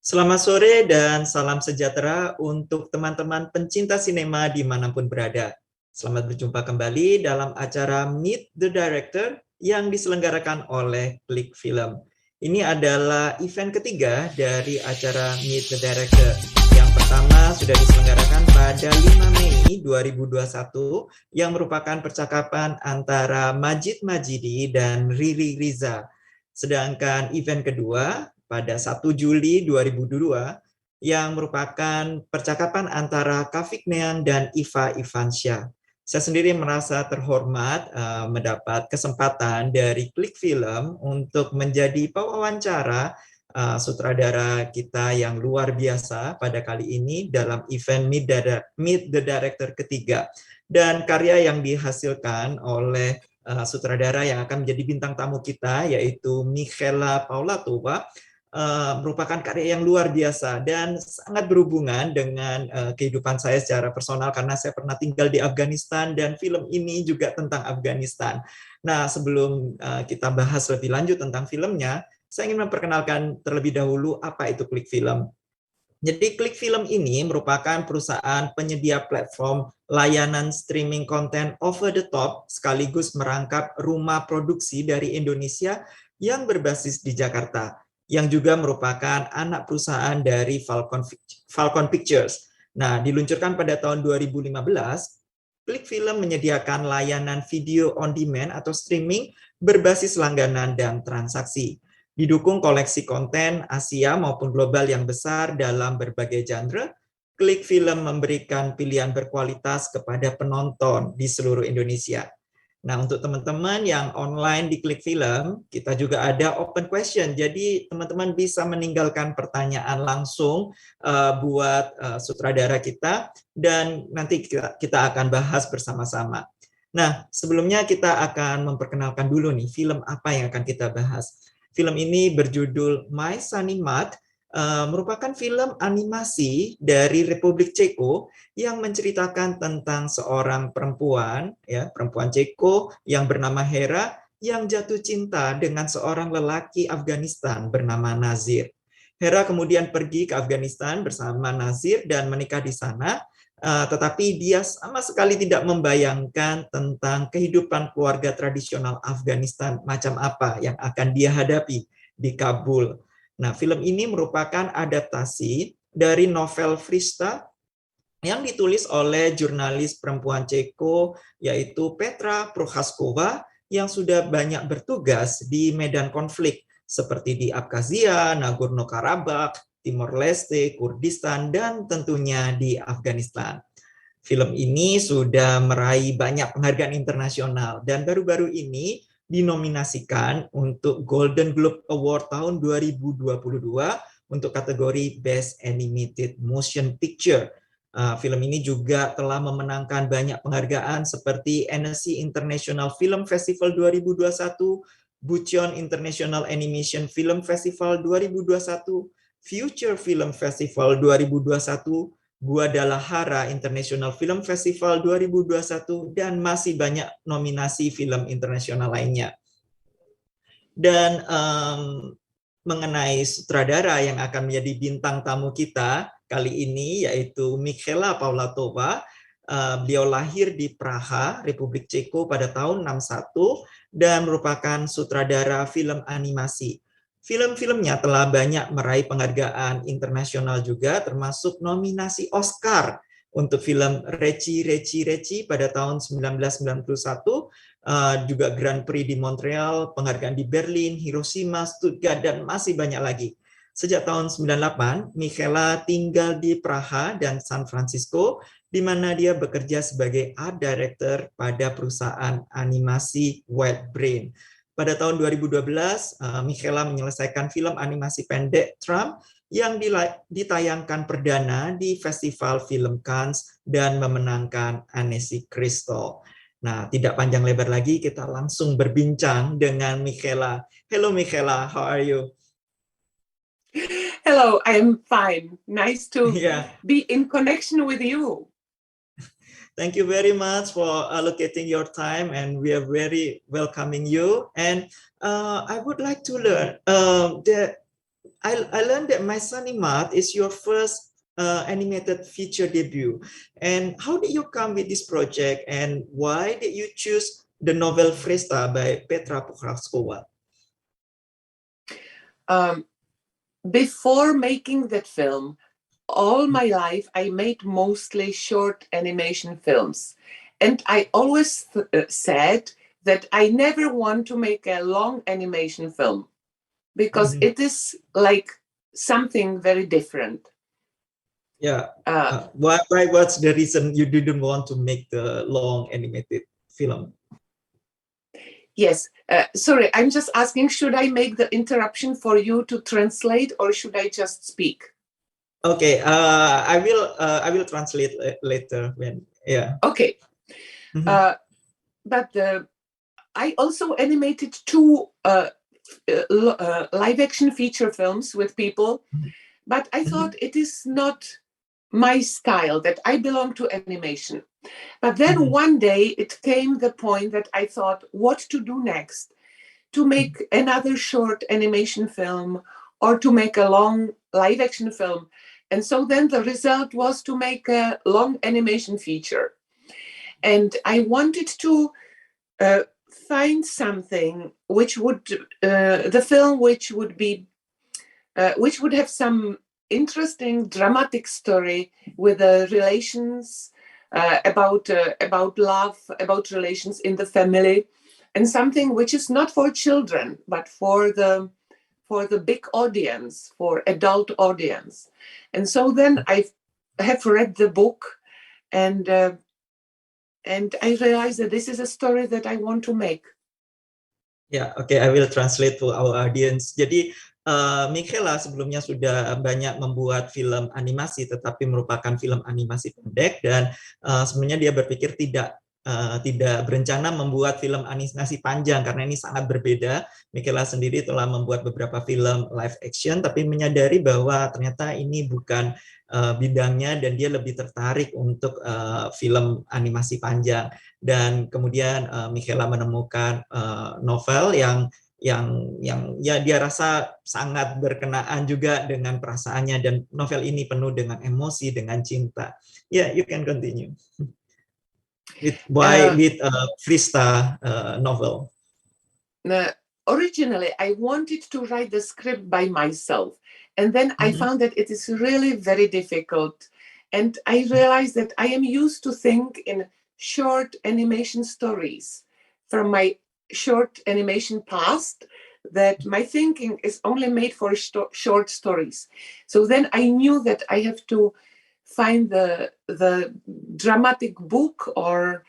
Selamat sore dan salam sejahtera untuk teman-teman pencinta sinema dimanapun berada. Selamat berjumpa kembali dalam acara Meet the Director yang diselenggarakan oleh KlikFilm. Ini adalah event ketiga dari acara Meet the Director. Yang pertama sudah diselenggarakan pada 5 Mei 2021 yang merupakan percakapan antara Majid Majidi dan Riri Riza. Sedangkan event kedua pada 1 Juli 2022 yang merupakan percakapan antara Kafik Neang dan Iva Ivansyah. Saya sendiri merasa terhormat mendapat kesempatan dari KlikFilm untuk menjadi pewawancara sutradara kita yang luar biasa pada kali ini dalam event Meet the Director ketiga. Dan karya yang dihasilkan oleh sutradara yang akan menjadi bintang tamu kita yaitu Michaela Pavlátová merupakan karya yang luar biasa dan sangat berhubungan dengan kehidupan saya secara personal karena saya pernah tinggal di Afghanistan dan film ini juga tentang Afghanistan. Nah, sebelum kita bahas lebih lanjut tentang filmnya, saya ingin memperkenalkan terlebih dahulu apa itu KlikFilm. Jadi KlikFilm ini merupakan perusahaan penyedia platform layanan streaming konten over the top sekaligus merangkap rumah produksi dari Indonesia yang berbasis di Jakarta, yang juga merupakan anak perusahaan dari Falcon Pictures. Nah, diluncurkan pada tahun 2015, KlikFilm menyediakan layanan video on demand atau streaming berbasis langganan dan transaksi. Didukung koleksi konten Asia maupun global yang besar dalam berbagai genre, KlikFilm memberikan pilihan berkualitas kepada penonton di seluruh Indonesia. Nah, untuk teman-teman yang online di KlikFilm, kita juga ada open question. Jadi, teman-teman bisa meninggalkan pertanyaan langsung buat sutradara kita, dan nanti kita akan bahas bersama-sama. Nah, sebelumnya kita akan memperkenalkan dulu nih, film apa yang akan kita bahas. Film ini berjudul My Sunny Maad, merupakan film animasi dari Republik Ceko yang menceritakan tentang seorang perempuan, ya, perempuan Ceko yang bernama Herra yang jatuh cinta dengan seorang lelaki Afghanistan bernama Nazir. Herra kemudian pergi ke Afghanistan bersama Nazir dan menikah di sana, tetapi dia sama sekali tidak membayangkan tentang kehidupan keluarga tradisional Afghanistan macam apa yang akan dia hadapi di Kabul. Nah, film ini merupakan adaptasi dari novel Frista yang ditulis oleh jurnalis perempuan Ceko yaitu Petra Prochaskova yang sudah banyak bertugas di medan konflik seperti di Abkhazia, Nagorno-Karabakh, Timor Leste, Kurdistan, dan tentunya di Afghanistan. Film ini sudah meraih banyak penghargaan internasional dan baru-baru ini dinominasikan untuk Golden Globe Award tahun 2022 untuk kategori Best Animated Motion Picture. Film ini juga telah memenangkan banyak penghargaan seperti Annecy International Film Festival 2021, Bucheon International Animation Film Festival 2021, Future Film Festival 2021, Guadalajara International Film Festival 2021, dan masih banyak nominasi film internasional lainnya. Dan mengenai sutradara yang akan menjadi bintang tamu kita kali ini, yaitu Michaela Pavlátová. Beliau lahir di Praha, Republik Ceko pada tahun 61 dan merupakan sutradara film animasi. Film-filmnya telah banyak meraih penghargaan internasional juga, termasuk nominasi Oscar untuk film Reci pada tahun 1991, juga Grand Prix di Montreal, penghargaan di Berlin, Hiroshima, Stuttgart, dan masih banyak lagi. Sejak tahun 98, Michaela tinggal di Praha dan San Francisco, di mana dia bekerja sebagai art director pada perusahaan animasi White Brain. Pada tahun 2012, Michaela menyelesaikan film animasi pendek Trump yang ditayangkan perdana di Festival Film Cannes dan memenangkan Annecy Crystal. Nah, tidak panjang lebar lagi, kita langsung berbincang dengan Michaela. Hello Michaela, how are you? Hello, I'm fine. Nice to Yeah. be in connection with you. Thank you very much for allocating your time, and we are very welcoming you. And I would like to learn I learned that My Sunny Maad is your first animated feature debut. And how did you come with this project, and why did you choose the novel Fresta by Petra Pokrovskova? Before making that film, all my life I made mostly short animation films. And I always said that I never want to make a long animation film because it is like something very different. Yeah. Why? What's the reason you didn't want to make the long animated film? Yes. Sorry, I'm just asking, should I make the interruption for you to translate, or should I just speak? Okay. I will translate later when. Yeah. Okay. But I also animated two live action feature films with people, but I thought it is not my style, that I belong to animation. But then one day it came the point that I thought what to do next, to make another short animation film or to make a long live action film. And so then the result was to make a long animation feature. And I wanted to find something which would, the film which would be, which would have some interesting dramatic story with the relations, about love, about relations in the family, and something which is not for children but for the big audience, for adult audience. And so then I have read the book, and I realized that this is a story that I want to make. Yeah, okay, I will translate to our audience. Jadi Michaela sebelumnya sudah banyak membuat film animasi, tetapi merupakan film animasi pendek, dan sebenarnya dia berpikir tidak berencana membuat film animasi panjang karena ini sangat berbeda. Michaela sendiri telah membuat beberapa film live action, tapi menyadari bahwa ternyata ini bukan bidangnya dan dia lebih tertarik untuk film animasi panjang. Dan kemudian Michaela menemukan novel yang ya dia rasa sangat berkenaan juga dengan perasaannya, dan novel ini penuh dengan emosi, dengan cinta. Yeah, you can continue. With Frista novel. Originally, I wanted to write the script by myself, and then I found that it is really very difficult. And I realized that I am used to think in short animation stories from my short animation past, that my thinking is only made for short stories. So then I knew that I have to find the dramatic book, or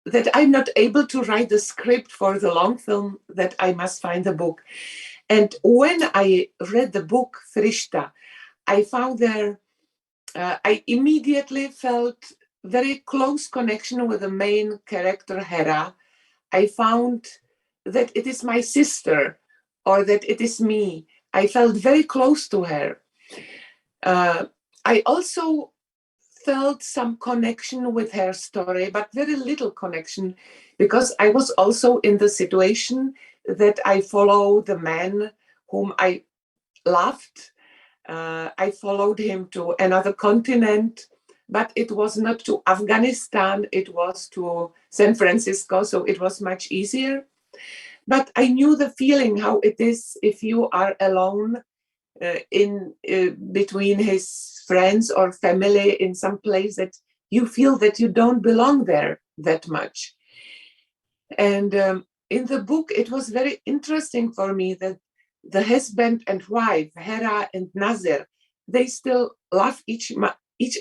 that I'm not able to write the script for the long film, that I must find the book. And when I read the book Frista, I found there, I immediately felt very close connection with the main character, Herra. I found that it is my sister, or that it is me. I felt very close to her. I also felt some connection with her story, but very little connection, because I was also in the situation that I follow the man whom I loved. I followed him to another continent, but it was not to Afghanistan, it was to San Francisco, so it was much easier. But I knew the feeling, how it is if you are alone in between his friends or family in some place that you feel that you don't belong there that much. And in the book, it was very interesting for me that the husband and wife, Herra and Nazir, they still love each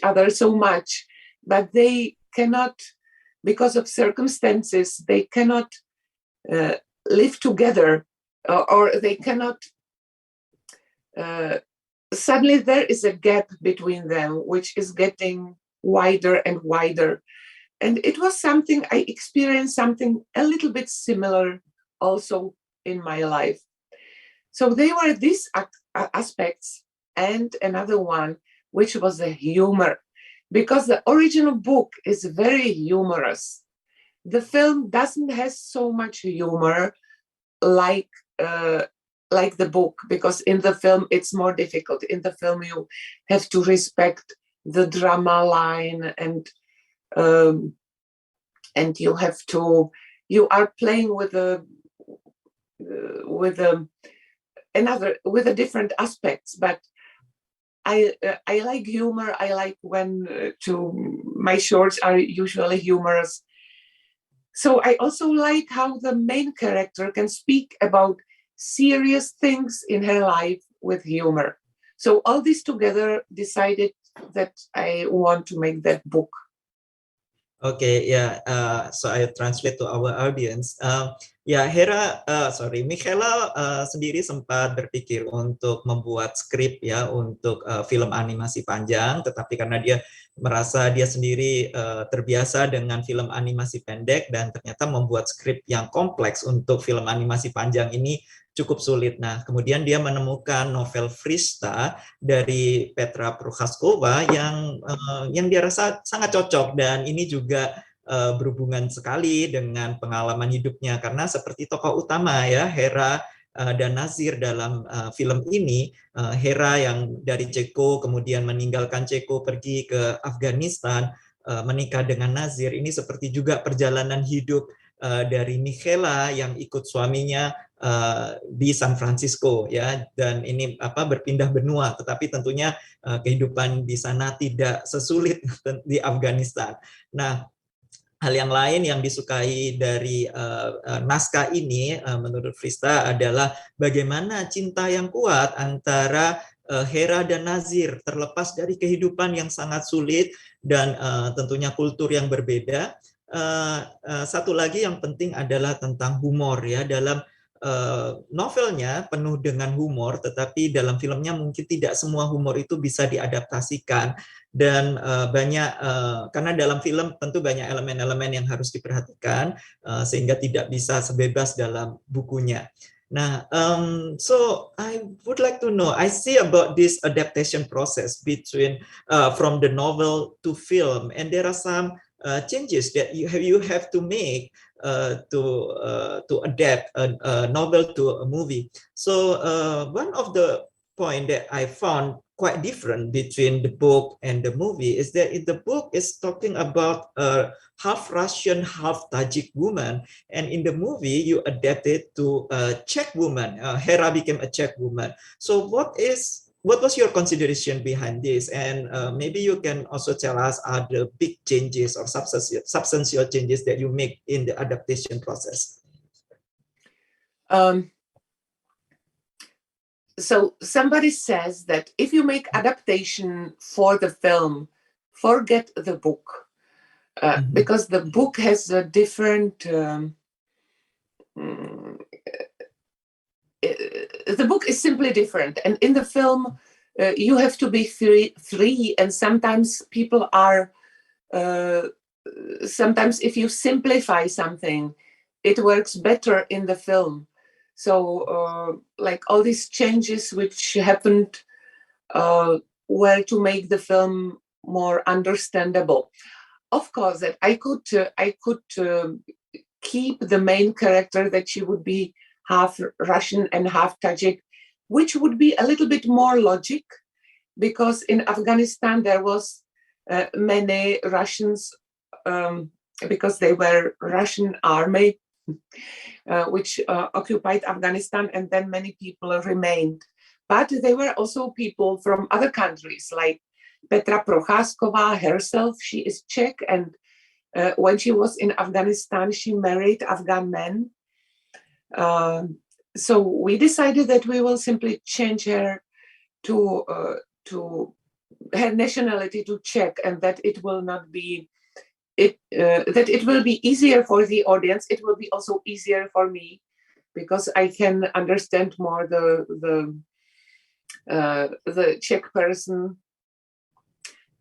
other so much, but they cannot, because of circumstances, they cannot live together, or they cannot. Suddenly there is a gap between them, which is getting wider and wider. And it was something I experienced, something a little bit similar also in my life. So they were these aspects, and another one, which was the humor, because the original book is very humorous. The film doesn't have so much humor like like the book, because in the film it's more difficult. In the film you have to respect the drama line, and you are playing with the different aspects. But I like humor. I like when my shorts are usually humorous. So I also like how the main character can speak about serious things in her life with humor. So all this together decided that I want to make that book. Okay, yeah. So I translate to our audience. Michaela sendiri sempat berpikir untuk membuat skrip ya untuk film animasi panjang, tetapi karena dia merasa dia sendiri terbiasa dengan film animasi pendek dan ternyata membuat skrip yang kompleks untuk film animasi panjang ini cukup sulit. Nah, kemudian dia menemukan novel Frista dari Petra Prochaskova yang dia rasa sangat cocok, dan ini juga berhubungan sekali dengan pengalaman hidupnya, karena seperti tokoh utama ya, Herra dan Nazir dalam film ini, Herra yang dari Ceko kemudian meninggalkan Ceko pergi ke Afghanistan, menikah dengan Nazir. Ini seperti juga perjalanan hidup dari Michaela yang ikut suaminya di San Francisco ya, dan ini berpindah benua, tetapi tentunya kehidupan di sana tidak sesulit di Afghanistan. Nah, hal yang lain yang disukai dari naskah ini menurut Frista adalah bagaimana cinta yang kuat antara Herra dan Nazir, terlepas dari kehidupan yang sangat sulit dan tentunya kultur yang berbeda. Satu lagi yang penting adalah tentang humor ya. Dalam novelnya penuh dengan humor, tetapi dalam filmnya mungkin tidak semua humor itu bisa diadaptasikan, dan karena dalam film tentu banyak elemen-elemen yang harus diperhatikan sehingga tidak bisa sebebas dalam bukunya. Nah, so I would like to know, I see about this adaptation process between from the novel to film, and there are some changes that you have to make to adapt a novel to a movie. So one of the point that I found quite different between the book and the movie is that in the book is talking about a half Russian, half Tajik woman, and in the movie you adapt it to a Czech woman. Herra became a Czech woman. So what was your consideration behind this? And maybe you can also tell us other big changes or substantial changes that you make in the adaptation process. So somebody says that if you make adaptation for the film, forget the book, because the book has a different. The book is simply different, and in the film you have to be free, and sometimes people are sometimes if you simplify something it works better in the film. So like all these changes which happened were to make the film more understandable. Of course that I could keep the main character, that she would be half Russian and half Tajik, which would be a little bit more logic, because in Afghanistan there was many Russians, because they were Russian army which occupied Afghanistan, and then many people remained. But there were also people from other countries, like Petra Prochaskova herself. She is Czech, and when she was in Afghanistan, she married Afghan men. So we decided that we will simply change her to her nationality to Czech, and that it will not be that it will be easier for the audience. It will be also easier for me, because I can understand more the Czech person.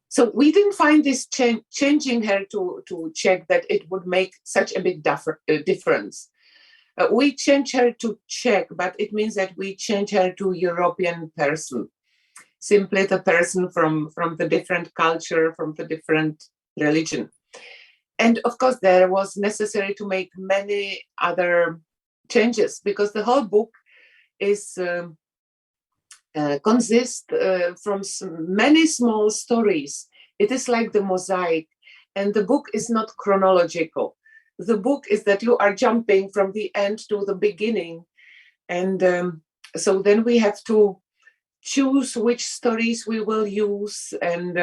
So we didn't find this changing her to Czech that it would make such a big difference. We change her to Czech, but it means that we change her to European person, simply the person from the different culture, from the different religion. And of course, there was necessary to make many other changes, because the whole book is consists from many small stories. It is like the mosaic, and the book is not chronological. The book is that you are jumping from the end to the beginning, and so then we have to choose which stories we will use, and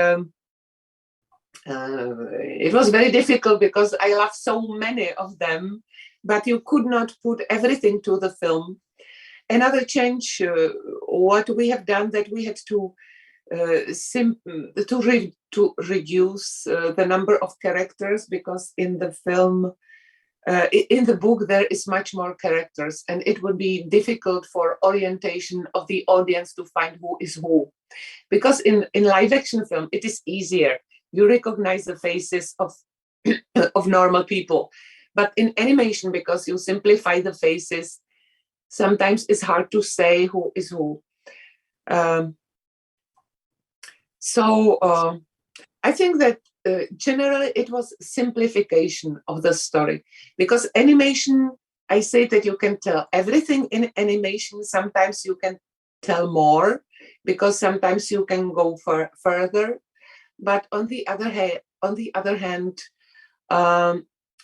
it was very difficult because I love so many of them, but you could not put everything to the film. Another change, what we have done, that we had to reduce the number of characters, because in the film, in the book, there is much more characters, and it would be difficult for orientation of the audience to find who is who. Because in live action film, it is easier. You recognize the faces of of normal people. But in animation, because you simplify the faces, sometimes it's hard to say who is who. I think that generally it was simplification of the story, because animation, I say that you can tell everything in animation. Sometimes you can tell more, because sometimes you can go further. But on the other hand,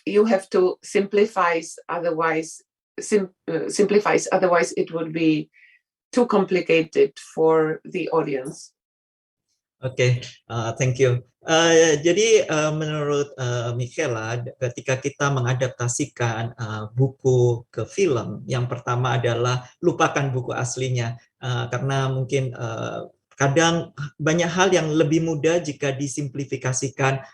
you have to simplify. Otherwise, otherwise it would be too complicated for the audience. Oke, thank you. Jadi menurut Michaela, ketika kita mengadaptasikan buku ke film, yang pertama adalah lupakan buku aslinya, karena mungkin kadang banyak hal yang lebih mudah jika disimplifikasikan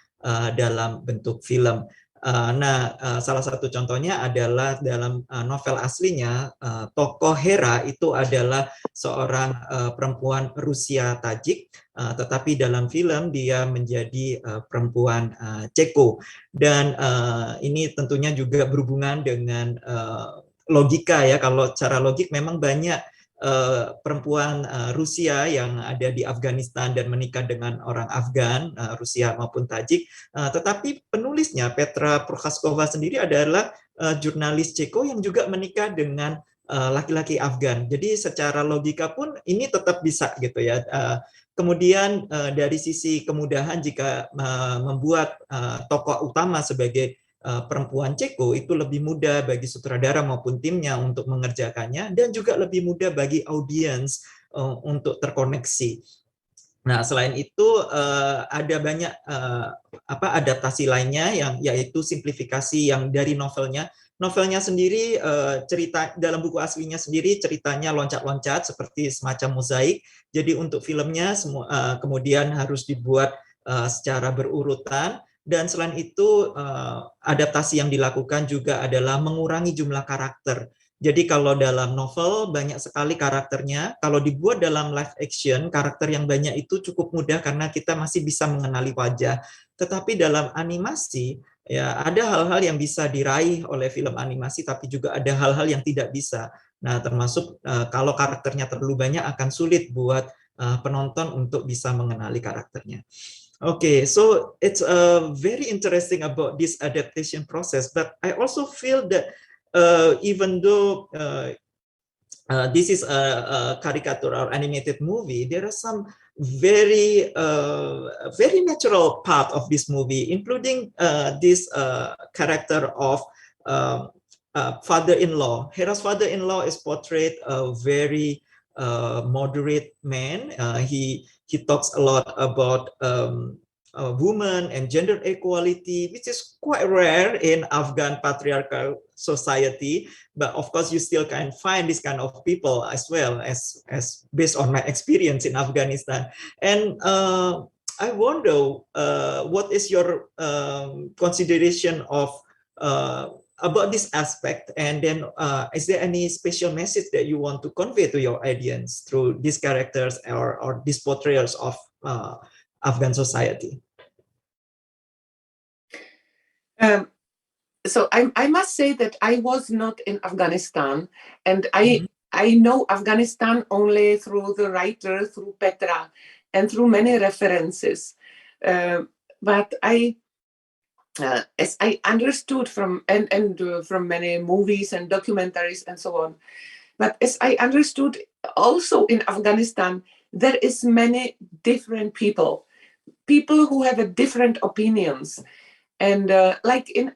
dalam bentuk film. Salah satu contohnya adalah dalam novel aslinya, tokoh Hera itu adalah seorang perempuan Rusia Tajik, tetapi dalam film dia menjadi perempuan Ceko. Dan ini tentunya juga berhubungan dengan logika ya. Kalau cara logik memang banyak perempuan Rusia yang ada di Afghanistan dan menikah dengan orang Afghan, Rusia maupun Tajik, tetapi penulisnya Petra Prochaskova sendiri adalah jurnalis Ceko yang juga menikah dengan laki-laki Afghan. Jadi secara logika pun ini tetap bisa gitu ya. Kemudian dari sisi kemudahan jika membuat tokoh utama sebagai perempuan Ceko, itu lebih mudah bagi sutradara maupun timnya untuk mengerjakannya, dan juga lebih mudah bagi audiens untuk terkoneksi. Nah, selain itu ada banyak adaptasi lainnya, yaitu simplifikasi yang dari novelnya. Novelnya sendiri, cerita dalam buku aslinya sendiri ceritanya loncat-loncat seperti semacam mozaik. Jadi untuk filmnya kemudian harus dibuat secara berurutan. Dan selain itu, adaptasi yang dilakukan juga adalah mengurangi jumlah karakter. Jadi kalau dalam novel banyak sekali karakternya, kalau dibuat dalam live action, karakter yang banyak itu cukup mudah karena kita masih bisa mengenali wajah. Tetapi dalam animasi, ya ada hal-hal yang bisa diraih oleh film animasi, tapi juga ada hal-hal yang tidak bisa. Nah, termasuk kalau karakternya terlalu banyak akan sulit buat penonton untuk bisa mengenali karakternya. Okay, so it's very interesting about this adaptation process, but I also feel that even though this is a caricature or animated movie, there are some very natural part of this movie, including this character of father-in-law. Hera's father-in-law is portrayed a very moderate man. He talks a lot about women and gender equality, which is quite rare in Afghan patriarchal society. But of course, you still can find this kind of people as well, as based on my experience in Afghanistan. And I wonder, what is your consideration of about this aspect, and then is there any special message that you want to convey to your audience through these characters or these portrayals of Afghan society? So I must say that I was not in Afghanistan, and I know Afghanistan only through the writer, through Petra, and through many references. But as I understood from from many movies and documentaries and so on, But as I understood, also in Afghanistan, there is many different people who have a different opinions. And like in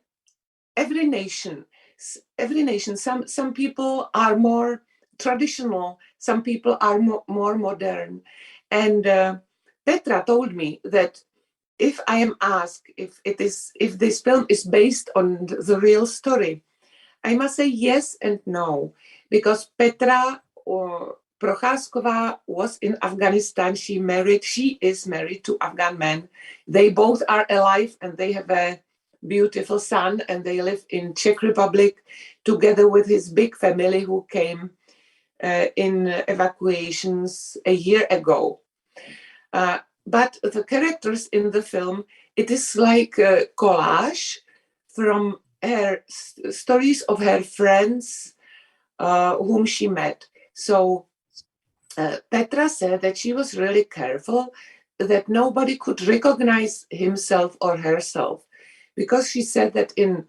every nation, some people are more traditional, some people are more modern. And Petra told me that if I am asked if this film is based on the real story, I must say yes and no, because Petra or Procházková was in Afghanistan. She is married to Afghan men. They both are alive and they have a beautiful son, and they live in Czech Republic together with his big family who came in evacuations a year ago. But the characters in the film, it is like a collage from her stories of her friends whom she met. So Petra said that she was really careful that nobody could recognize himself or herself, because she said that in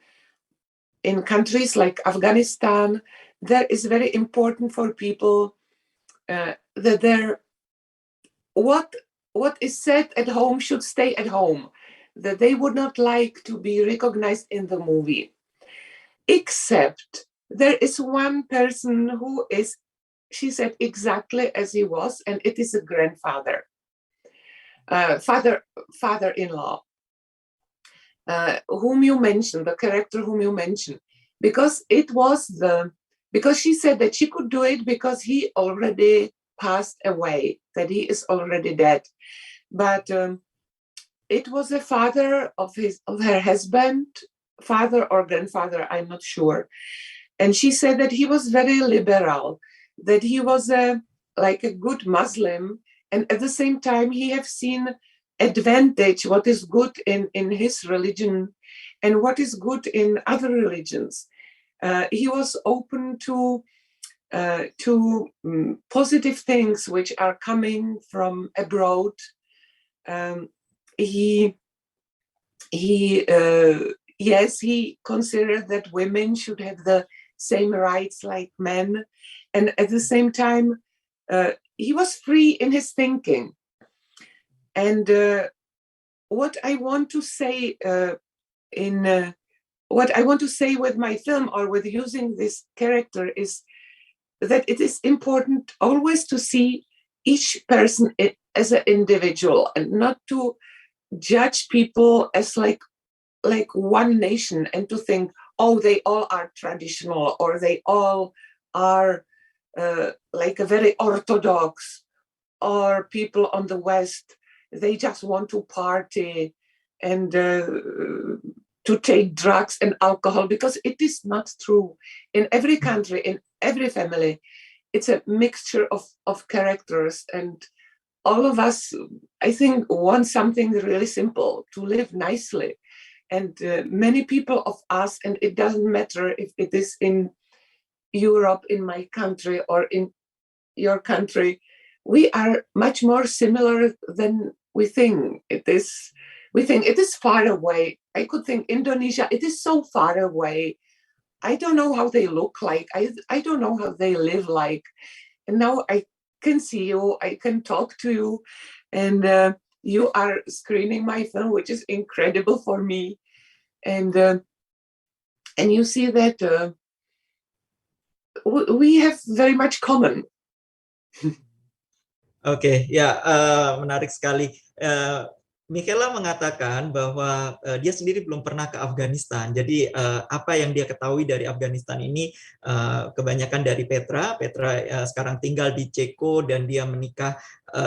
countries like Afghanistan, that is very important for people that what is said at home should stay at home, that they would not like to be recognized in the movie. Except there is one person who is, she said, exactly as he was, and it is a grandfather, father-in-law, whom you mentioned, the character whom you mentioned, because she said that she could do it because he already passed away, that he is already dead. But it was a father of her husband, father or grandfather, I'm not sure. And she said that he was very liberal, that he was like a good Muslim, and at the same time he have seen advantage, what is good in his religion and what is good in other religions. He was open to positive things which are coming from abroad. He considered that women should have the same rights like men, and at the same time he was free in his thinking. And what I want to say with my film, or with using this character, is that it is important always to see each person as an individual, and not to judge people as like one nation, and to think, oh, they all are traditional, or they all are like a very orthodox, or people on the West, they just want to party and to take drugs and alcohol, because it is not true. In every country, in every family, it's a mixture of characters, and all of us, I think, want something really simple, to live nicely. And many people of us, and it doesn't matter if it is in Europe, in my country, or in your country, we are much more similar than we think. We think it is far away. I could think Indonesia, it is so far away. I don't know how they look like. I don't know how they live like. And now I can see you, I can talk to you, and you are screening my film, which is incredible for me. And you see that we have very much common. Oke, ya, menarik sekali. Michaela mengatakan bahwa dia sendiri belum pernah ke Afghanistan. Jadi apa yang dia ketahui dari Afghanistan ini kebanyakan dari Petra. Petra sekarang tinggal di Ceko dan dia menikah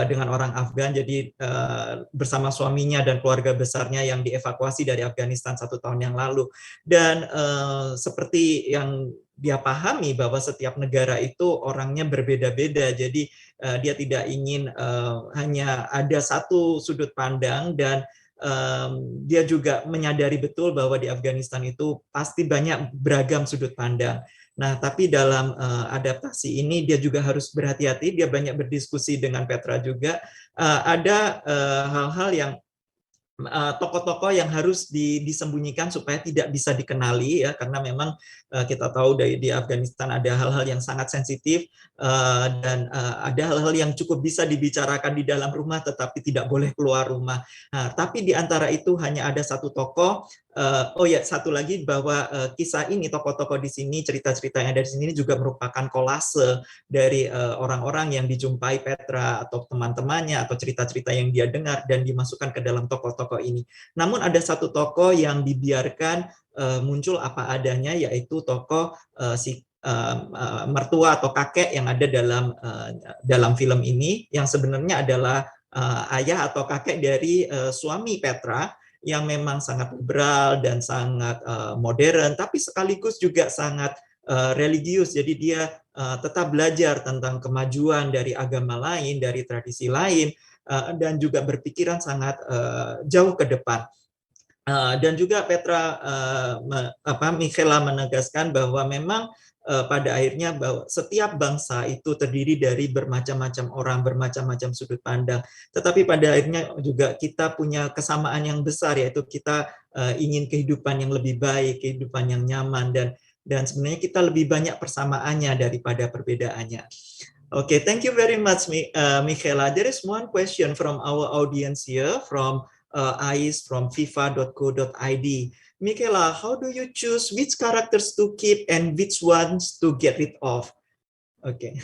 dengan orang Afghan. Jadi bersama suaminya dan keluarga besarnya yang dievakuasi dari Afghanistan 1 tahun yang lalu. Dan seperti yang dia pahami bahwa setiap negara itu orangnya berbeda-beda. Jadi dia tidak ingin hanya ada satu sudut pandang, dan dia juga menyadari betul bahwa di Afghanistan itu pasti banyak beragam sudut pandang. Nah, tapi dalam adaptasi ini dia juga harus berhati-hati. Dia banyak berdiskusi dengan Petra juga. Ada hal-hal yang tokoh-tokoh yang harus disembunyikan supaya tidak bisa dikenali ya, karena memang kita tahu di Afghanistan ada hal-hal yang sangat sensitif dan ada hal-hal yang cukup bisa dibicarakan di dalam rumah tetapi tidak boleh keluar rumah. Nah, tapi di antara itu hanya ada satu tokoh. Oh ya, satu lagi bahwa kisah ini, tokoh-tokoh di sini, cerita-cerita yang ada di sini juga merupakan kolase dari orang-orang yang dijumpai Petra atau teman-temannya atau cerita-cerita yang dia dengar dan dimasukkan ke dalam tokoh-tokoh ini. Namun ada satu tokoh yang dibiarkan muncul apa adanya, yaitu tokoh si mertua atau kakek yang ada dalam film ini, yang sebenarnya adalah ayah atau kakek dari suami Petra, yang memang sangat liberal dan sangat modern, tapi sekaligus juga sangat religius. Jadi dia tetap belajar tentang kemajuan dari agama lain, dari tradisi lain, dan juga berpikiran sangat jauh ke depan. Dan juga Petra, Michaela menegaskan bahwa memang pada akhirnya bahwa setiap bangsa itu terdiri dari bermacam-macam orang, bermacam-macam sudut pandang. Tetapi pada akhirnya juga kita punya kesamaan yang besar, yaitu kita ingin kehidupan yang lebih baik, kehidupan yang nyaman, dan sebenarnya kita lebih banyak persamaannya daripada perbedaannya. Okay, thank you very much, Michaela. There is one question from our audience here, from Ais from fifa.co.id. Michaela, how do you choose which characters to keep and which ones to get rid of? Okay.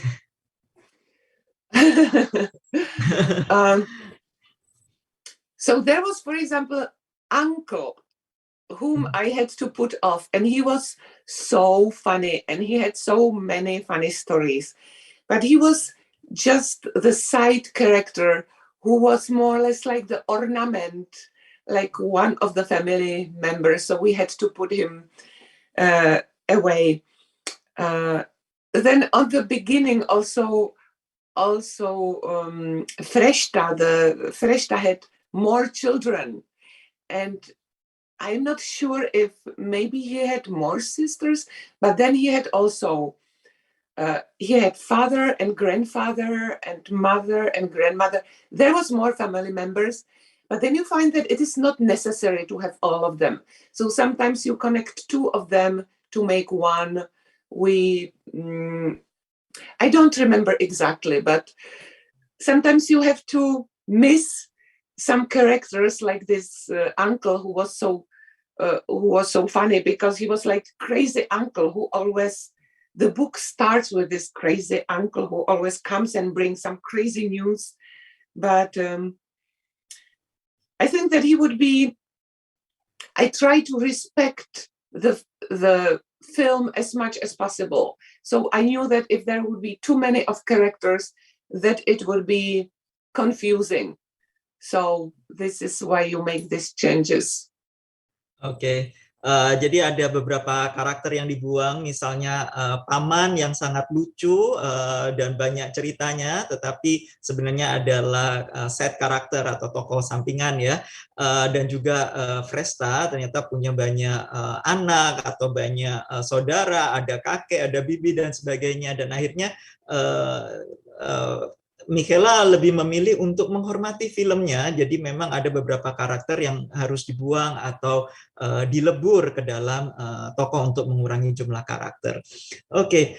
So there was, for example, Uncle, whom I had to put off, and he was so funny, and he had so many funny stories, but he was just the side character who was more or less like the ornament, like one of the family members. So we had to put him away. Then on the beginning, also Freshta had more children, and I'm not sure if maybe he had more sisters, but then he had also he had father and grandfather and mother and grandmother. There was more family members, but then you find that it is not necessary to have all of them. So sometimes you connect two of them to make one. I don't remember exactly, but sometimes you have to miss some characters, like this uncle who was so funny, because he was like crazy uncle who always, the book starts with this crazy uncle who always comes and brings some crazy news. But I think that he would be, I try to respect the film as much as possible. So I knew that if there would be too many of characters, that it would be confusing. So this is why you make these changes. Oke, jadi ada beberapa karakter yang dibuang, misalnya paman yang sangat lucu dan banyak ceritanya, tetapi sebenarnya adalah side karakter atau tokoh sampingan ya, dan juga Fresta ternyata punya banyak anak atau banyak saudara, ada kakek, ada bibi dan sebagainya, dan akhirnya Michaela lebih memilih untuk menghormati filmnya, jadi memang ada beberapa karakter yang harus dibuang atau dilebur ke dalam tokoh untuk mengurangi jumlah karakter. Okay,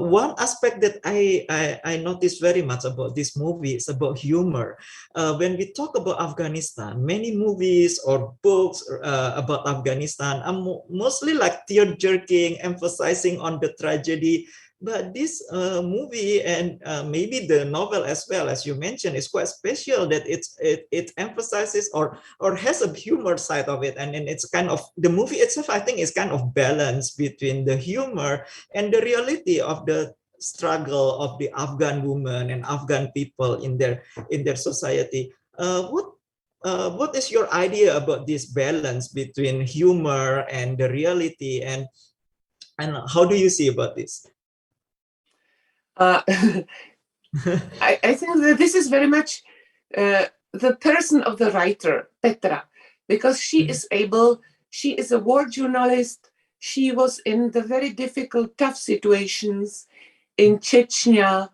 one aspect that I noticed very much about this movie is about humor. When we talk about Afghanistan, many movies or books about Afghanistan are mostly like tear-jerking, emphasizing on the tragedy. But this movie and maybe the novel as well, as you mentioned, is quite special that it emphasizes or has a humor side of it, and it's kind of, the movie itself I think is kind of balanced between the humor and the reality of the struggle of the Afghan women and Afghan people in their society. What is your idea about this balance between humor and the reality, and how do you see about this? I think that this is very much the person of the writer, Petra, because she is able, she is a war journalist, she was in the very difficult, tough situations in Chechnya,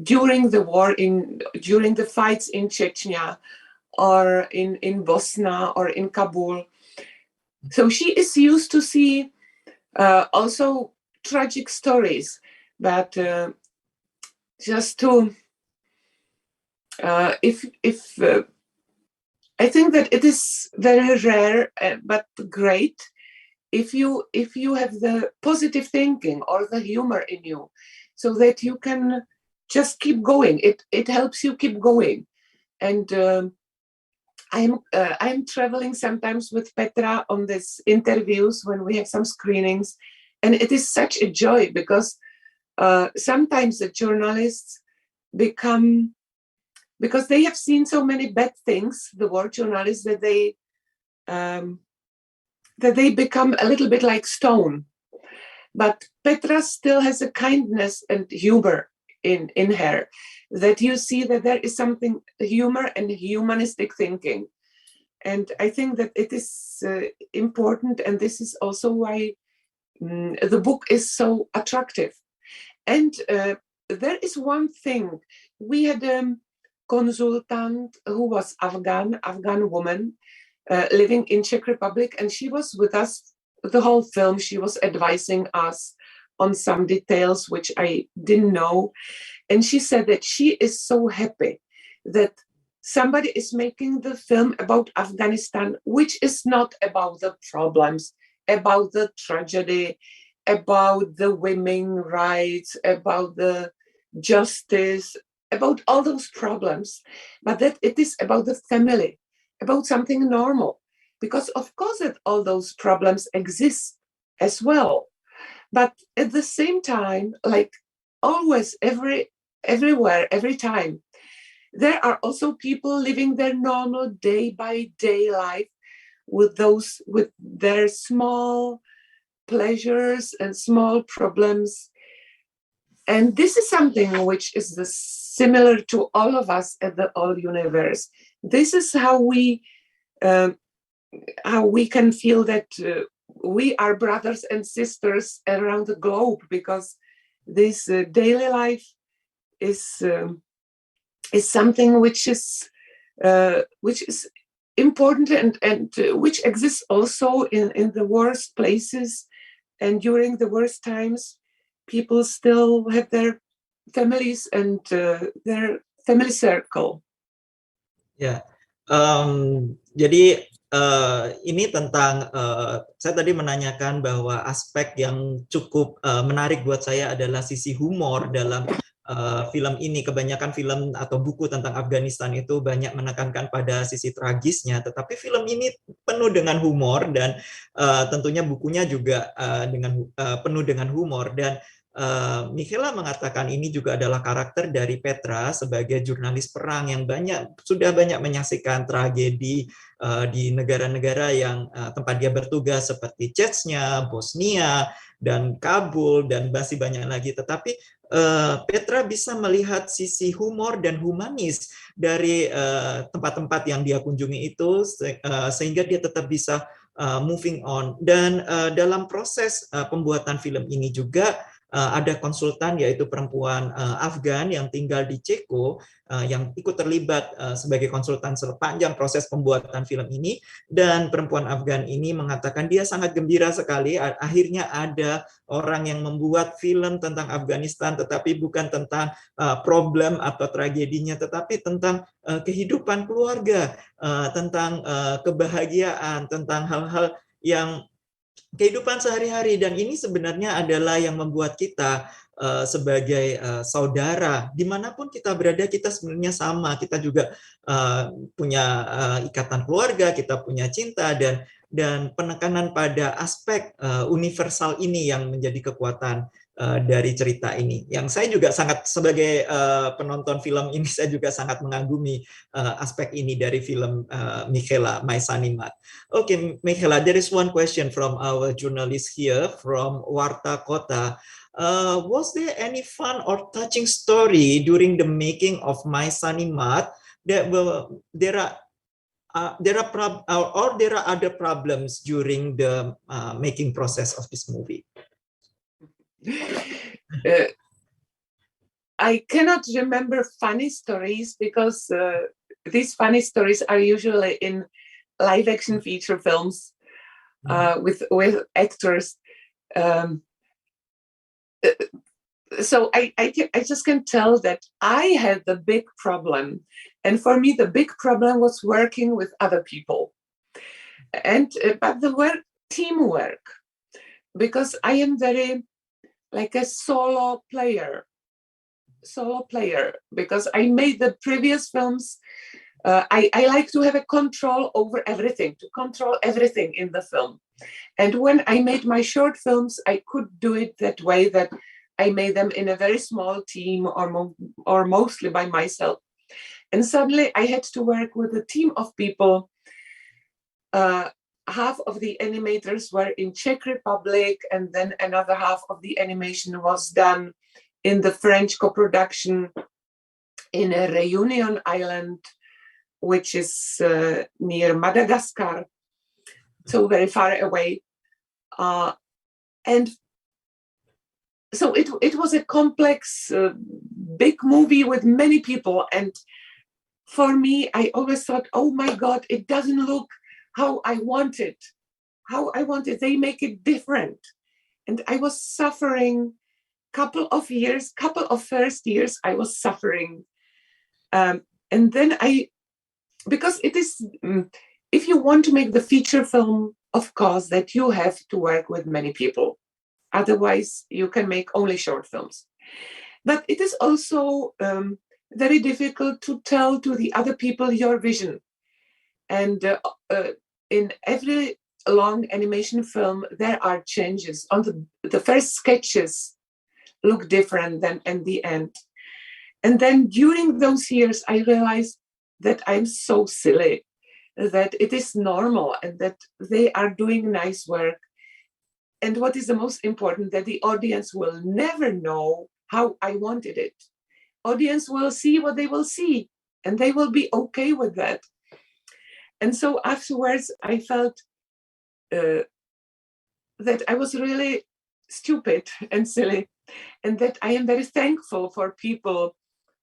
during the war, during the fights in Chechnya, or in Bosnia or in Kabul. So she is used to see also tragic stories, but just to if I think that it is very rare but great if you have the positive thinking or the humor in you, so that you can just keep going. It helps you keep going. And I'm traveling sometimes with Petra on these interviews when we have some screenings, and it is such a joy because sometimes the journalists become, because they have seen so many bad things, the war journalists, that they become a little bit like stone. But Petra still has a kindness and humor in her, that you see that there is something humor and humanistic thinking. And I think that it is important, and this is also why the book is so attractive. And there is one thing. We had a consultant who was Afghan woman living in Czech Republic, and she was with us the whole film. She was advising us on some details which I didn't know. And she said that she is so happy that somebody is making the film about Afghanistan, which is not about the problems, about the tragedy, about the women's rights, about the justice, about all those problems, but that it is about the family, about something normal. Because of course that all those problems exist as well. But at the same time, like always, everywhere, every time, there are also people living their normal day-by-day life with their small pleasures and small problems. And this is something which is similar to all of us at the All Universe. This is how we can feel that we are brothers and sisters around the globe, because this daily life is something which is important and which exists also in the worst places, and during the worst times, people still have their families and their family circle. Ya, jadi ini tentang saya tadi menanyakan bahwa aspek yang cukup menarik buat saya adalah sisi humor dalam film ini. Kebanyakan film atau buku tentang Afghanistan itu banyak menekankan pada sisi tragisnya, tetapi film ini penuh dengan humor, dan tentunya bukunya juga penuh dengan humor. Dan Michaela mengatakan ini juga adalah karakter dari Petra sebagai jurnalis perang yang sudah banyak menyaksikan tragedi di negara-negara yang tempat dia bertugas, seperti Czechnya, Bosnia, dan Kabul, dan masih banyak lagi. Tetapi Petra bisa melihat sisi humor dan humanis dari tempat-tempat yang dia kunjungi itu, sehingga dia tetap bisa moving on. Dan dalam proses pembuatan film ini juga ada konsultan, yaitu perempuan Afghan yang tinggal di Ceko, yang ikut terlibat sebagai konsultan sepanjang proses pembuatan film ini. Dan perempuan Afghan ini mengatakan dia sangat gembira sekali akhirnya ada orang yang membuat film tentang Afghanistan, tetapi bukan tentang problem atau tragedinya, tetapi tentang kehidupan keluarga, tentang kebahagiaan, tentang hal-hal yang kehidupan sehari-hari. Dan ini sebenarnya adalah yang membuat kita sebagai saudara, dimanapun kita berada, kita sebenarnya sama. Kita juga punya ikatan keluarga, kita punya cinta, dan penekanan pada aspek universal ini yang menjadi kekuatan dari cerita ini. Yang saya juga sangat, sebagai penonton film ini, saya juga sangat mengagumi aspek ini dari film Michaela, My Sunny Maad. Okay, Michaela, there is one question from our journalist here from Warta Kota. Was there any fun or touching story during the making of My Sunny Maad that there are other problems during the making process of this movie? I cannot remember funny stories because these funny stories are usually in live action feature films with actors. So I just can tell that I had the big problem, and for me the big problem was working with other people, and but the teamwork, because I am very like a solo player, because I made the previous films. I like to have a control over everything, to control everything in the film. And when I made my short films, I could do it that way, that I made them in a very small team or mostly by myself. And suddenly I had to work with a team of people. Half of the animators were in Czech Republic, and then another half of the animation was done in the French co-production in a Reunion Island, which is near Madagascar, so very far away. And so it was a complex, big movie with many people. And for me, I always thought, oh my God, it doesn't look how I want it. They make it different. And I was suffering couple of first years, I was suffering. And then because it is, if you want to make the feature film, of course, that you have to work with many people. Otherwise, you can make only short films. But it is also very difficult to tell to the other people your vision. And in every long animation film, there are changes. On the first sketches look different than in the end. And then during those years, I realized that I'm so silly, that it is normal and that they are doing nice work. And what is the most important, that the audience will never know how I wanted it. Audience will see what they will see, and they will be okay with that. And so afterwards, I felt that I was really stupid and silly, and that I am very thankful for people,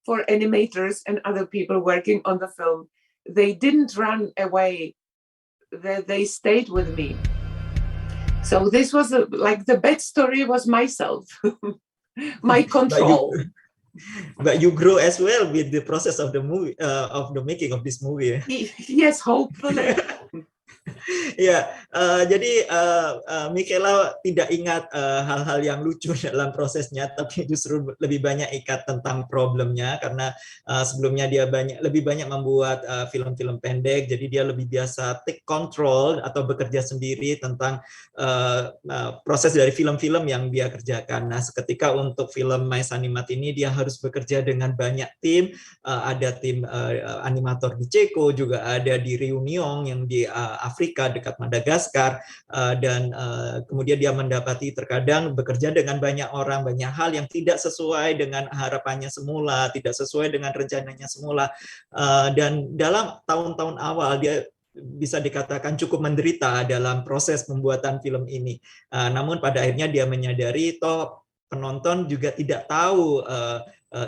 for animators and other people working on the film. They didn't run away, they stayed with me. So this was like the bad story was myself, my control. But you grow as well with the process of the movie, of the making of this movie. Yes, hopefully. Ya, jadi Michaela tidak ingat hal-hal yang lucu dalam prosesnya, tapi justru lebih banyak ikat tentang problemnya, karena sebelumnya dia lebih banyak membuat film-film pendek, jadi dia lebih biasa take control atau bekerja sendiri tentang proses dari film-film yang dia kerjakan. Nah, seketika untuk film My Sunny Maad ini dia harus bekerja dengan banyak tim, ada tim animator di Ceko, juga ada di Reunion yang di Afrika dekat Madagaskar, dan kemudian dia mendapati terkadang bekerja dengan banyak orang, banyak hal yang tidak sesuai dengan harapannya semula, tidak sesuai dengan rencananya semula, dan dalam tahun-tahun awal dia bisa dikatakan cukup menderita dalam proses pembuatan film ini. Namun pada akhirnya dia menyadari toh penonton juga tidak tahu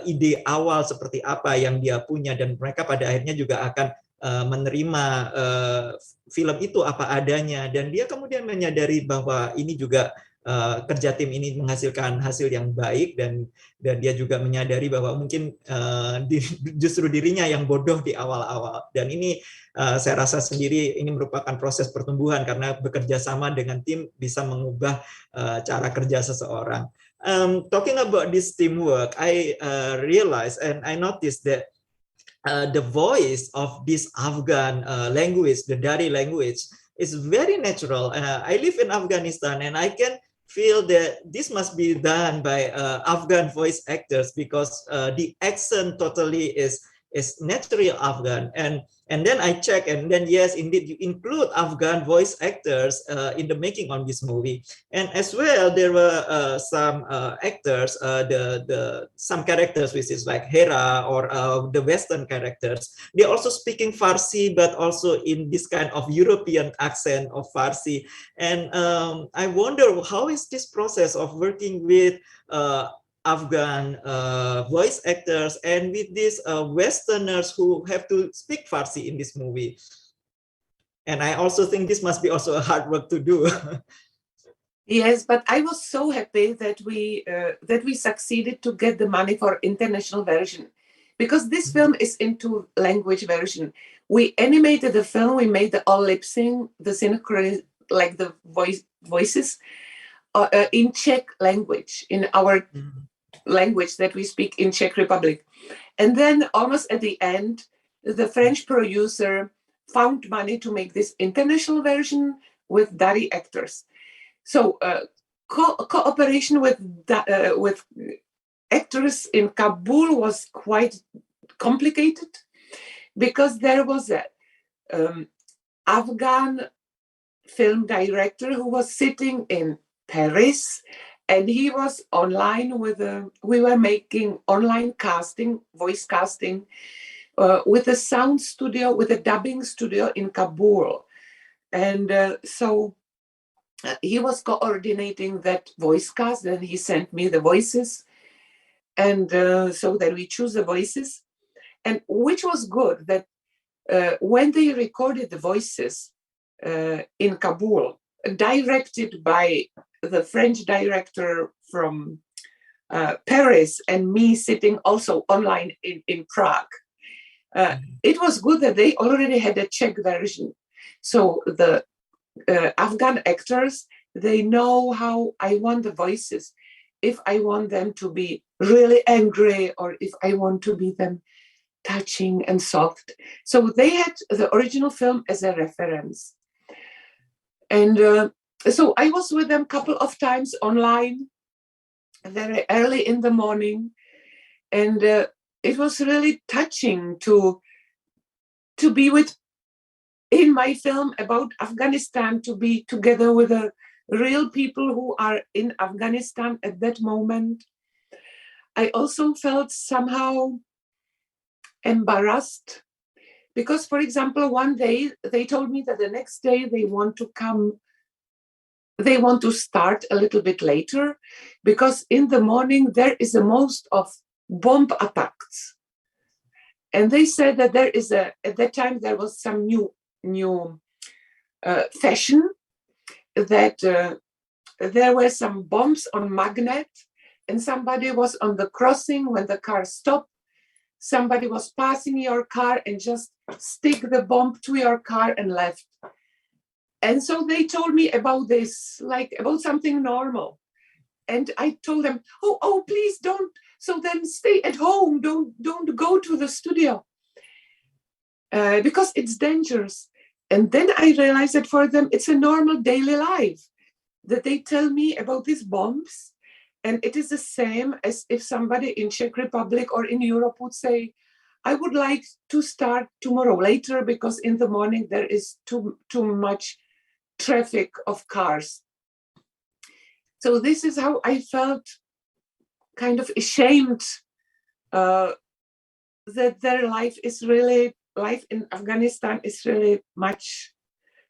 ide awal seperti apa yang dia punya, dan mereka pada akhirnya juga akan menerima film itu apa adanya, dan dia kemudian menyadari bahwa ini juga kerja tim ini menghasilkan hasil yang baik, dan dia juga menyadari bahwa mungkin justru dirinya yang bodoh di awal-awal, dan ini saya rasa sendiri ini merupakan proses pertumbuhan karena bekerja sama dengan tim bisa mengubah cara kerja seseorang. Talking about this teamwork, I realized and I noticed that the voice of this Afghan language, the Dari language, is very natural. I live in Afghanistan, and I can feel that this must be done by Afghan voice actors, because the accent totally is naturally Afghan. And then I check, and then yes, indeed, you include Afghan voice actors in the making on this movie. And as well, there were some actors, some characters, which is like Herra or the Western characters. They're also speaking Farsi, but also in this kind of European accent of Farsi. And I wonder, how is this process of working with Afghan voice actors and with these Westerners who have to speak Farsi in this movie. And I also think this must be also a hard work to do. Yes, but I was so happy that we succeeded to get the money for international version, because this film is into language version. We animated the film, we made the all lip sync, the synchron, like the voices in Czech language, in our language that we speak in Czech Republic. And then almost at the end, the French producer found money to make this international version with Dari actors. So cooperation with actors in Kabul was quite complicated, because there was a Afghan film director who was sitting in Paris, and he was online with we were making online casting, voice casting, with a sound studio, with a dubbing studio in Kabul. And so he was coordinating that voice cast, and he sent me the voices, and so that we choose the voices. And which was good, that when they recorded the voices in Kabul, directed by the French director from Paris, and me sitting also online in Prague, it was good that they already had a Czech version. So the Afghan actors, they know how I want the voices, if I want them to be really angry or if I want to be them touching and soft. So they had the original film as a reference. And so I was with them a couple of times online, very early in the morning, and it was really touching to be with, in my film about Afghanistan, to be together with the real people who are in Afghanistan at that moment. I also felt somehow embarrassed, because, for example, one day they told me that the next day they want to start a little bit later, because in the morning there is the most of bomb attacks. And they said that there is at that time there was some new fashion, that there were some bombs on magnet, and somebody was on the crossing when the car stopped. Somebody was passing your car and just stick the bomb to your car and left. And so they told me about this, like about something normal. And I told them, oh, please don't. So then stay at home. Don't go to the studio, because it's dangerous. And then I realized that for them, it's a normal daily life, that they tell me about these bombs. And it is the same as if somebody in Czech Republic or in Europe would say, I would like to start tomorrow later, because in the morning there is too much traffic of cars. So this is how I felt kind of ashamed that their life in Afghanistan is really much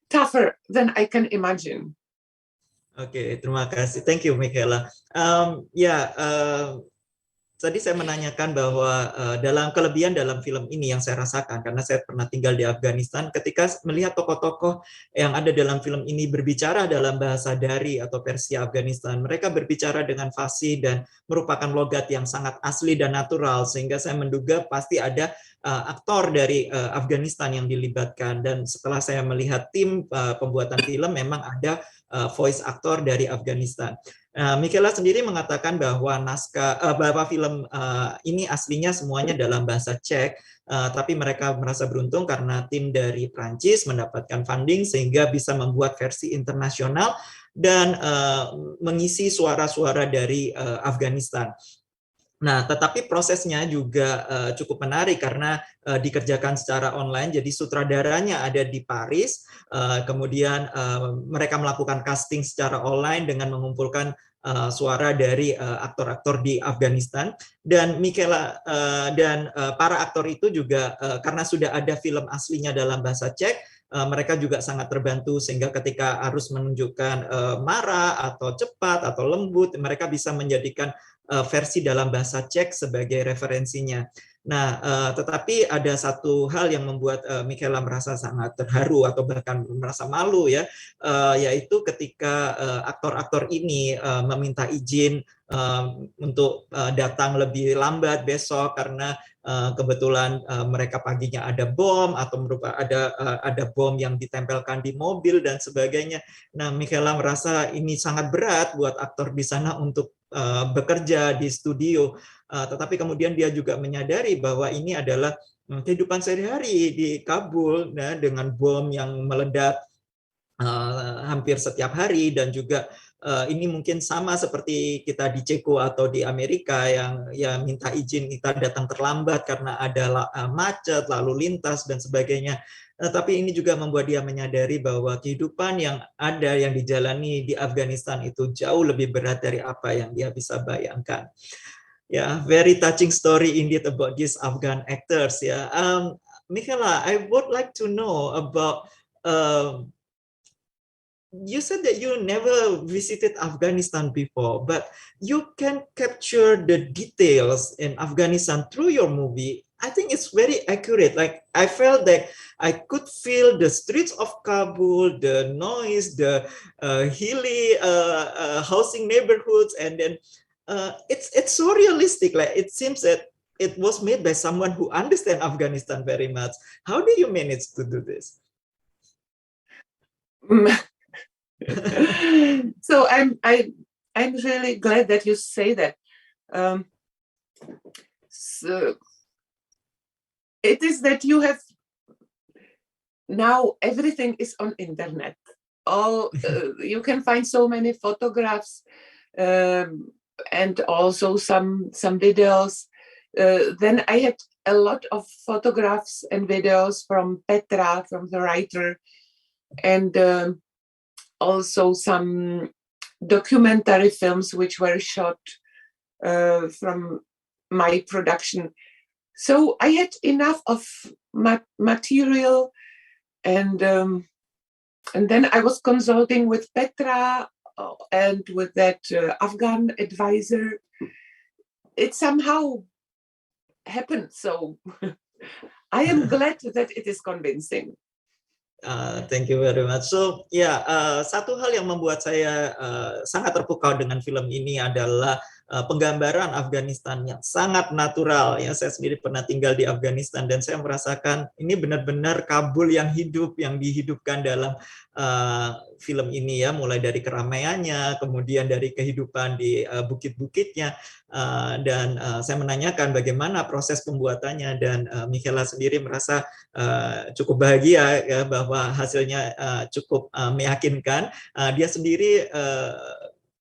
tougher than I can imagine. Oke, terima kasih. Thank you, Michaela. Tadi saya menanyakan bahwa dalam kelebihan dalam film ini yang saya rasakan, karena saya pernah tinggal di Afghanistan, ketika melihat tokoh-tokoh yang ada dalam film ini berbicara dalam bahasa Dari atau Persia Afghanistan, mereka berbicara dengan fasih dan merupakan logat yang sangat asli dan natural, sehingga saya menduga pasti ada aktor dari Afghanistan yang dilibatkan. Dan setelah saya melihat tim pembuatan film, memang ada voice aktor dari Afghanistan. Michaela sendiri mengatakan bahwa bahwa film ini aslinya semuanya dalam bahasa Czech, tapi mereka merasa beruntung karena tim dari Prancis mendapatkan funding sehingga bisa membuat versi internasional dan mengisi suara-suara dari Afghanistan. Nah, tetapi prosesnya juga cukup menarik karena dikerjakan secara online. Jadi sutradaranya ada di Paris, kemudian mereka melakukan casting secara online dengan mengumpulkan suara dari aktor-aktor di Afghanistan. Dan Michaela dan para aktor itu juga karena sudah ada film aslinya dalam bahasa Czech, mereka juga sangat terbantu sehingga ketika harus menunjukkan marah atau cepat atau lembut, mereka bisa menjadikan versi dalam bahasa Czech sebagai referensinya. Nah, tetapi ada satu hal yang membuat Michaela merasa sangat terharu atau bahkan merasa malu ya, yaitu ketika aktor-aktor ini meminta izin untuk datang lebih lambat besok karena kebetulan mereka paginya ada bom atau ada bom yang ditempelkan di mobil dan sebagainya. Nah, Michaela merasa ini sangat berat buat aktor di sana untuk bekerja di studio. Tetapi kemudian dia juga menyadari bahwa ini adalah kehidupan sehari-hari di Kabul, ya, dengan bom yang meledak hampir setiap hari, dan juga ini mungkin sama seperti kita di Ceko atau di Amerika yang ya minta izin kita datang terlambat karena ada macet, lalu lintas dan sebagainya. Tapi ini juga membuat dia menyadari bahwa kehidupan yang ada yang dijalani di Afghanistan itu jauh lebih berat dari apa yang dia bisa bayangkan. Yeah, very touching story indeed about these Afghan actors. Yeah, Michaela, I would like to know about. You said that you never visited Afghanistan before, but you can capture the details in Afghanistan through your movie. I think it's very accurate. Like, I felt that I could feel the streets of Kabul, the noise, the hilly housing neighborhoods, and then it's so realistic. Like, it seems that it was made by someone who understands Afghanistan very much. How do you manage to do this? So I'm really glad that you say that. So it is that you have now everything is on internet. All you can find so many photographs and also some videos. Then I had a lot of photographs and videos from Petra, from the writer, and also some documentary films which were shot from my production. So I had enough of material, and then I was consulting with Petra and with that Afghan advisor. It somehow happened. So I am glad that it is convincing. Thank you very much. So satu hal yang membuat saya sangat terpukau dengan film ini adalah penggambaran Afghanistan yang sangat natural. Ya, saya sendiri pernah tinggal di Afghanistan dan saya merasakan ini benar-benar Kabul yang hidup, yang dihidupkan dalam film ini ya, mulai dari keramaiannya, kemudian dari kehidupan di bukit-bukitnya, dan saya menanyakan bagaimana proses pembuatannya, dan Michaela sendiri merasa cukup bahagia ya, bahwa hasilnya cukup meyakinkan. Dia sendiri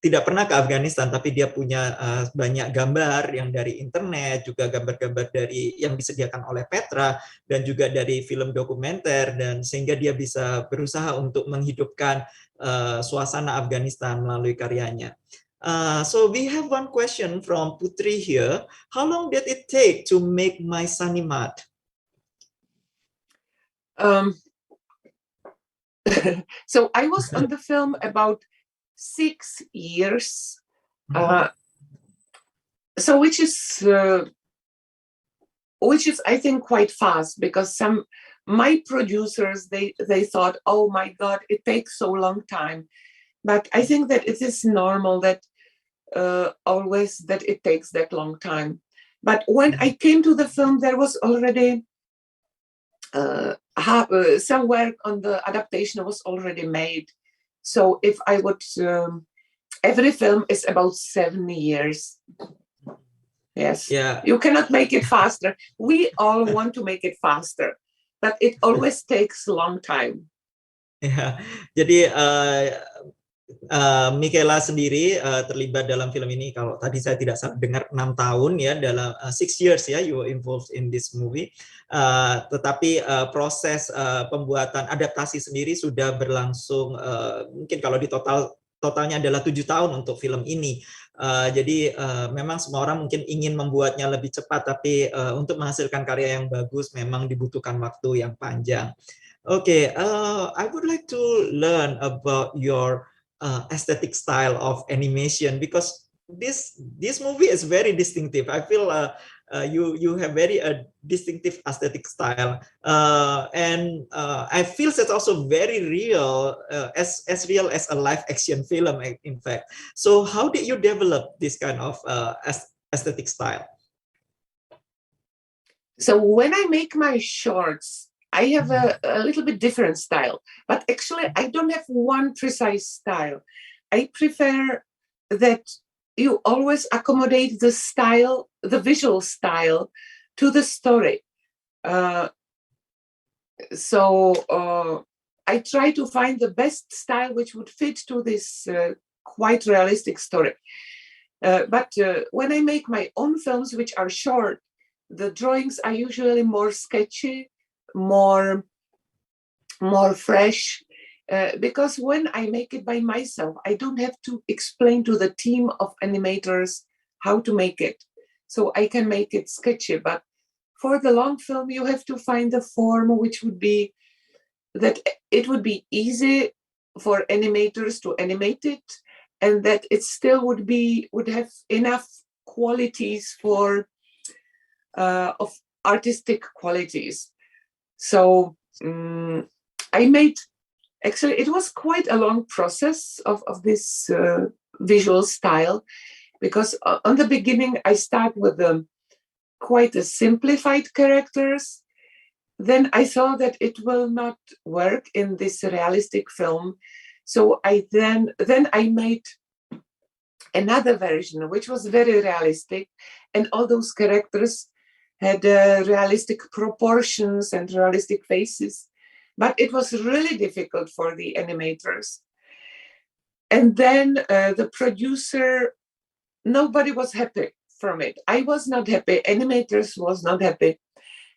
tidak pernah ke Afghanistan, tapi dia punya banyak gambar yang dari internet, juga gambar-gambar dari yang disediakan oleh Petra, dan juga dari film dokumenter, dan sehingga dia bisa berusaha untuk menghidupkan suasana Afghanistan melalui karyanya. So we have one question from Putri here. How long did it take to make My Sunny Maad? So I was on the film about 6 years, so which is I think quite fast, because my producers they thought, oh my God, it takes so long time, but I think that it is normal that always that it takes that long time. But when I came to the film, there was already some work on the adaptation was already made. So if I would, every film is about 7 years. Yes, yeah. You cannot make it faster. We all want to make it faster, but it always takes a long time. Ya, jadi Michaela sendiri terlibat dalam film ini, kalau tadi saya tidak salah dengar 6 tahun ya, dalam 6 years ya, you were involved in this movie. Tetapi proses pembuatan adaptasi sendiri sudah berlangsung, mungkin kalau di totalnya adalah 7 tahun untuk film ini. Jadi memang semua orang mungkin ingin membuatnya lebih cepat, tapi untuk menghasilkan karya yang bagus memang dibutuhkan waktu yang panjang. Okay, I would like to learn about your aesthetic style of animation, because this movie is very distinctive. I feel you have very distinctive aesthetic style, and I feel it's also very real, as real as a live action film, in fact. So how did you develop this kind of aesthetic style? So when I make my shorts, I have a little bit different style, but actually I don't have one precise style. I prefer that you always accommodate the style, the visual style, to the story. So I try to find the best style which would fit to this quite realistic story. But when I make my own films, which are short, the drawings are usually more sketchy, more fresh, because when I make it by myself, I don't have to explain to the team of animators how to make it. So I can make it sketchy, but for the long film, you have to find a form which would be that it would be easy for animators to animate it, and that it still would have enough qualities for of artistic qualities. So I made, actually, it was quite a long process of this visual style, because on the beginning I start with quite a simplified characters. Then I saw that it will not work in this realistic film. So I then I made another version, which was very realistic, and all those characters had realistic proportions and realistic faces. But it was really difficult for the animators. And then the producer, nobody was happy from it. I was not happy, animators was not happy.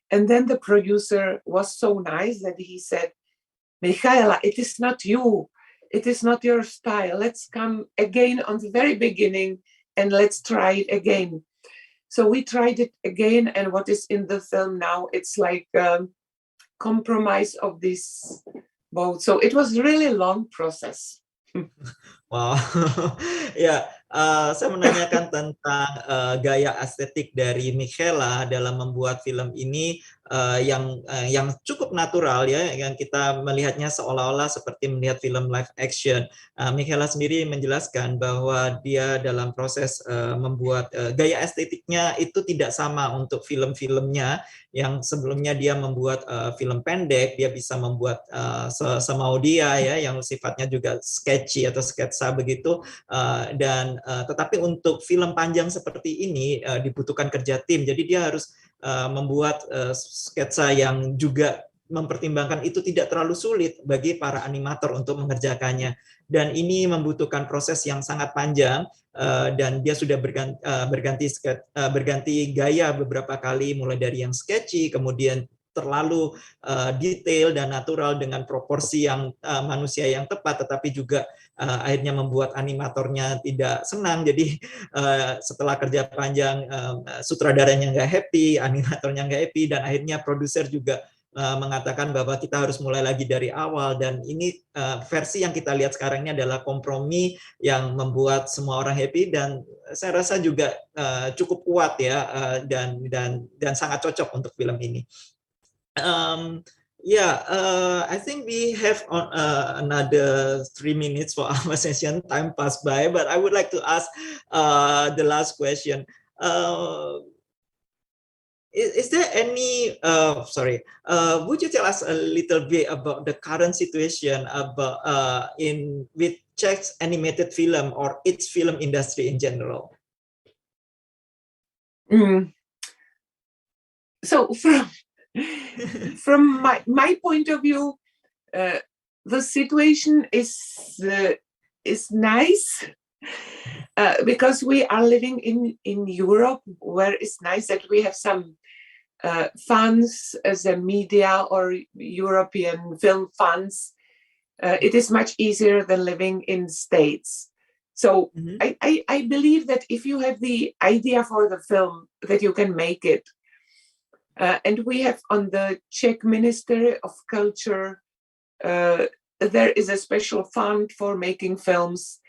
And then the producer was so nice that he said, Michaela, it is not you. It is not your style. Let's come again on the very beginning and let's try it again. So we tried it again, and what is in the film now, it's like a compromise of this both. So it was really a long process. Wow, ya, saya menanyakan tentang gaya estetik dari Michaela dalam membuat film ini, yang cukup natural ya, yang kita melihatnya seolah-olah seperti melihat film live action. Michaela sendiri menjelaskan bahwa dia dalam proses membuat gaya estetiknya itu tidak sama untuk film-filmnya. Yang sebelumnya dia membuat film pendek, dia bisa membuat semau dia ya, yang sifatnya juga sketchy atau sketsa begitu, dan tetapi untuk film panjang seperti ini dibutuhkan kerja tim, jadi dia harus membuat sketsa yang juga mempertimbangkan itu tidak terlalu sulit bagi para animator untuk mengerjakannya, dan ini membutuhkan proses yang sangat panjang. Dan dia sudah berganti gaya beberapa kali, mulai dari yang sketchy, kemudian terlalu detail dan natural dengan proporsi yang manusia yang tepat, tetapi juga akhirnya membuat animatornya tidak senang. Jadi setelah kerja panjang, sutradaranya nggak happy, animatornya nggak happy, dan akhirnya produser juga mengatakan bahwa kita harus mulai lagi dari awal. Dan ini versi yang kita lihat sekarang ini adalah kompromi yang membuat semua orang happy, dan saya rasa juga cukup kuat ya, dan sangat cocok untuk film ini. I think we have another 3 minutes for our session. Time passed by, but I would like to ask the last question. Is there any, would you tell us a little bit about the current situation about with Czech's animated film or its film industry in general? So from my point of view, the situation is nice. Because we are living in Europe, where it's nice that we have some funds as a media or European film funds. It is much easier than living in States. So I believe that if you have the idea for the film, that you can make it. And we have on the Czech Ministry of Culture, there is a special fund for making films.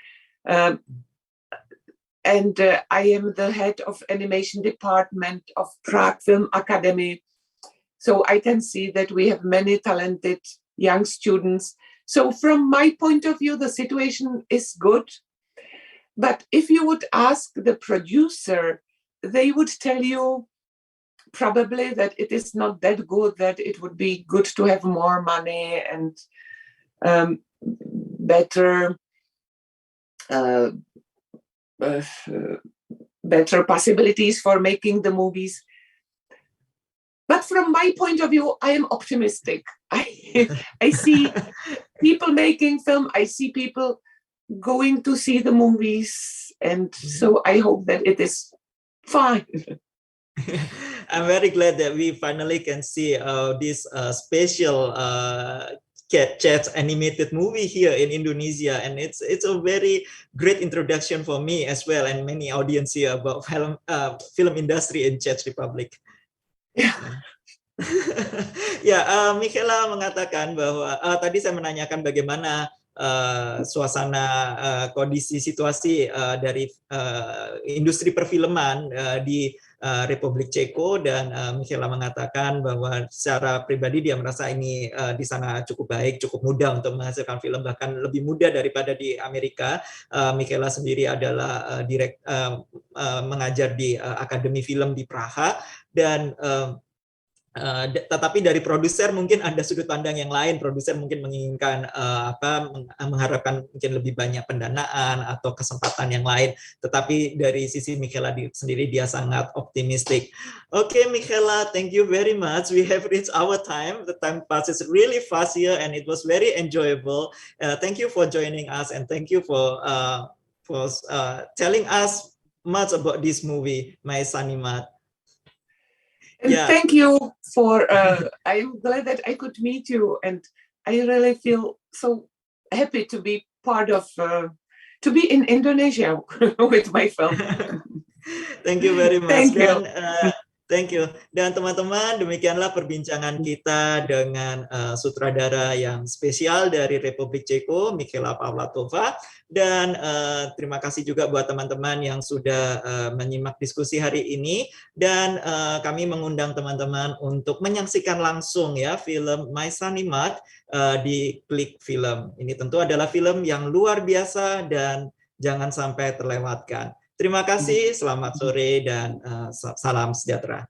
and I am the head of animation department of Prague Film Academy. So I can see that we have many talented young students. So from my point of view, the situation is good. But if you would ask the producer, they would tell you probably that it is not that good, that it would be good to have more money and better possibilities for making the movies. But from my point of view, I am optimistic. I see people making film, I see people going to see the movies, and so I hope that it is fine. I'm very glad that we finally can see this special Czech animated movie here in Indonesia, and it's a very great introduction for me as well, and many audience here about film industry in Czech Republic. Ya, Michaela mengatakan bahwa tadi saya menanyakan bagaimana suasana kondisi situasi dari industri perfilman di Republik Ceko, dan Michaela mengatakan bahwa secara pribadi dia merasa ini di sana cukup baik, cukup mudah untuk menghasilkan film, bahkan lebih mudah daripada di Amerika. Michaela sendiri adalah mengajar di Akademi Film di Praha, dan tetapi dari produser mungkin ada sudut pandang yang lain. Produser mungkin menginginkan mengharapkan mungkin lebih banyak pendanaan atau kesempatan yang lain. Tetapi dari sisi Michaela sendiri dia sangat optimistik. Okay, Michaela, thank you very much. We have reached our time. The time passes really fast here, and it was very enjoyable. Thank you for joining us, and thank you for telling us much about this movie, My Sunny Maad. And thank you for, I'm glad that I could meet you, and I really feel so happy to be part of, to be in Indonesia with my film. Thank you very much. Thank you. Thank you. Dan teman-teman, demikianlah perbincangan kita dengan sutradara yang spesial dari Republik Ceko, Michaela Pavlátová. Dan terima kasih juga buat teman-teman yang sudah menyimak diskusi hari ini. Dan kami mengundang teman-teman untuk menyaksikan langsung ya film My Sunny Maad di KlikFilm. Ini tentu adalah film yang luar biasa dan jangan sampai terlewatkan. Terima kasih, selamat sore, dan salam sejahtera.